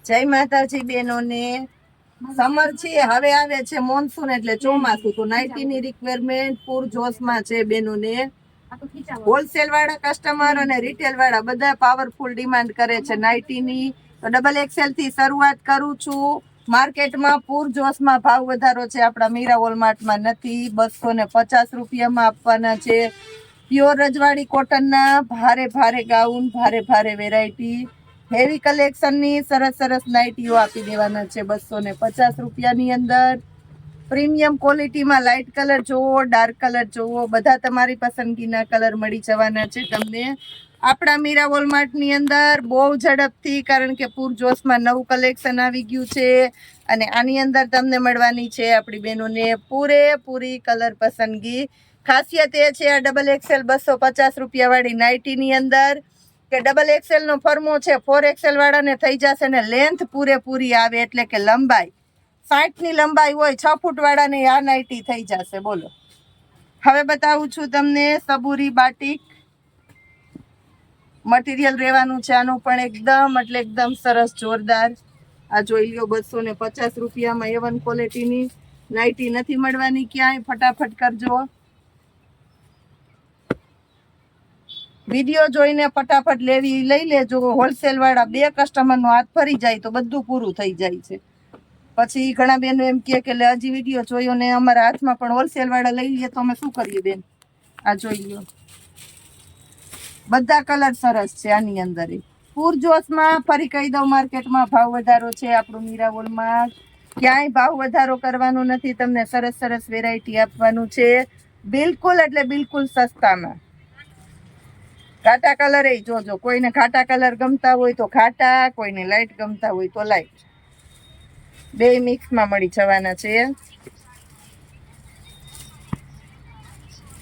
જય માતાજી બેનોને. સમર છે, હવે આવે છે મોનસૂન એટલે ચોમાસું, તો નાઇટી ની રિક્વાયરમેન્ટ પૂર જોશમાં છે બેનોને. હોલસેલ વાળા કસ્ટમર અને રિટેલ વાળા બધા પાવરફુલ ડિમાન્ડ કરે છે નાઇટી ની. તો ડબલ એક્સેલ થી શરૂઆત કરું છું. માર્કેટમાં પૂર જોશમાં ભાવ વધારો છે, આપણા મીરા વોલમાર્ટમાં નથી. 250 રૂપિયામાં આપવાના છે. પ્યોર રજવાડી કોટનના ભારે ભારે ગાઉન, ભારે ભારે વેરાયટી, હેવી કલેક્શનની સરસ નાઇટીઓ આપી દેવાના છે 250 રૂપિયાની અંદર. પ્રીમિયમ ક્વોલિટીમાં લાઇટ કલર જોવો, ડાર્ક કલર જોવો, બધા તમારી પસંદગીના કલર મળી જવાના છે તમને આપણા મીરા વોલમાર્ટની અંદર બહુ ઝડપથી, કારણ કે પૂરજોશમાં નવું કલેક્શન આવી ગયું છે. અને આની અંદર તમને મળવાની છે આપણી બહેનોને પૂરેપૂરી કલર પસંદગી. ખાસિયત એ છે આ ડબલ એક્સેલ 250 રૂપિયાવાળી નાઇટીની અંદર કે ડબલ એક્સેલ નો ફર્મો છે 4XL વાળાને થઈ જશે ને લેન્થ પૂરેપૂરી આવે, એટલે કે લંબાઈ 60 ની લંબાઈ હોય 6 ફૂટ વાળાને આ નાઇટી થઈ જશે. બોલો. હવે બતાવું છું તમને સબુરી બાટિક મટીરિયલ રહેવાનું છે આનું પણ એકદમ સરસ જોરદાર. આ જોઈ લ્યો 250 રૂપિયામાં A1 ક્વોલિટીની નાઇટી નથી મળવાની ક્યાંય. ફટાફટ કરજો વિડીયો જોઈને, ફટાફટ લેવી લઈ લેજો. હોલસેલ વાળા 2 કસ્ટમરનો હાથ ફરી જાય તો બધું પૂરું થઈ જાય છે. પછી ઘણા બેનો એમ કહે કે હજી વિડીયો જોયો ને અમારા હાથમાં પણ હોલસેલ વાળા લઈ લે તો અમે શું કરીએ બેન. આ જોઈ લો, બધા કલર સરસ છે આની અંદર. પૂરજોશમાં ફરી કહી દઉં, માર્કેટમાં ભાવ વધારો છે. આપણું મીરા વોલમાર્ટ ક્યાંય ભાવ વધારો કરવાનું નથી, તમને સરસ વેરાયટી આપવાનું છે બિલકુલ એટલે બિલકુલ સસ્તામાં. ઘાટા કલર એ જોજો, કોઈને ઘાટા કલર ગમતા હોય તો ઘાટા, કોઈને લાઈટ ગમતા હોય તો લાઈટ, બે મિક્સમાં મળી જવાના છે.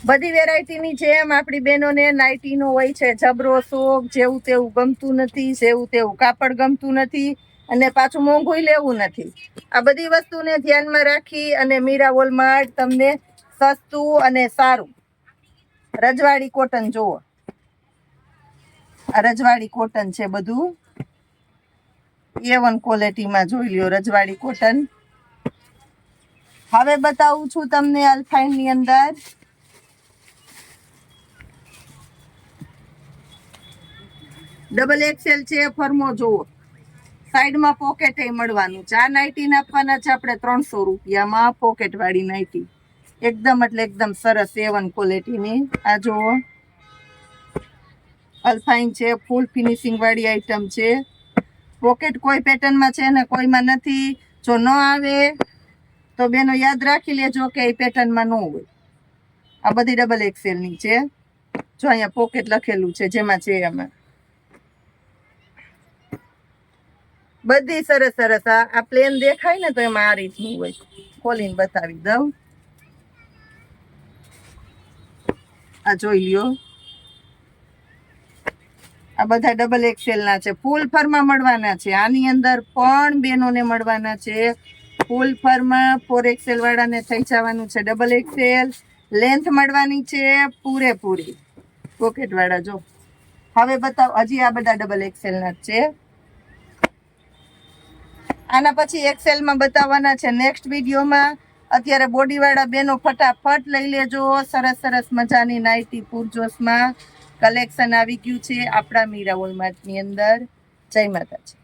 બધી વેરાયટીની જેમ આપણી બહેનોને નાઇટીનો હોય છે જબરો શોખ. જેવું તેવું ગમતું નથી, જેવું તેવું કાપડ ગમતું નથી, અને પાછું મોંઘું લેવું નથી. આ બધી વસ્તુને ધ્યાનમાં રાખી અને મીરા વોલમાર્ટ તમને સસ્તું અને સારું રજવાડી કોટન જોવો. આ રજવાડી કોટન છે બધું A1 ક્વોલિટીમાં જોઈ લ્યો રજવાડી કોટન. હવે બતાવું છું તમને અલ્ફાઇનની અંદર ડબલ એક્સેલ છે ફર્મો જોવો. સાઈડમાં પોકેટ મળવાનું છે. આ નાઇટી આપવાના છે આપણે 300 રૂપિયામાં. પોકેટ વાળી નાઇટી એકદમ સરસ A1 ક્વોલિટીની. આ જોવો અલ્ફાઇન છે, ફૂલ ફિનિશિંગ વાળી આઈટમ છે. પોકેટ કોઈ પેટર્નમાં છે ને કોઈમાં નથી. જો ન આવે તો બેનો યાદ રાખી લેજો કે એ પેટર્નમાં ન હોય. આ બધી ડબલ એક્સેલ ની છે. જો અહીંયા પોકેટ લખેલું છે જેમાં છે એમાં બધી સરસ. આ પ્લેન દેખાય ને તો એમાં આ રીતનું હોય. ખોલીને બતાવી દઉં. આ જોઈ લ્યો, આ બધા ડબલ એક્સેલ ના છે. ફૂલ ફરમાં મળવાના છે. આની અંદર પણ બેનોને મળવાના છે ફૂલ ફરમાં. 4XL વાળાને થઈ જવાનું છે ડબલ એક્સેલ. લેન્થ મળવાની છે પૂરેપૂરી. પોકેટ વાળા જો. હવે બતાવ, હજી આ બધા ડબલ એક્સેલ ના છે. આના પછી એક્સેલ માં બતાવવાના છે નેક્સ્ટ વિડીયોમાં. અત્યારે બોડી વાળા બેનો ફટાફટ લઈ લેજો. સરસ મજાની નાઇટી પૂરજોશમાં કલેક્શન આવી ગયું છે આપણા મીરા વોલમાર્ટની અંદર. જય માતાજી.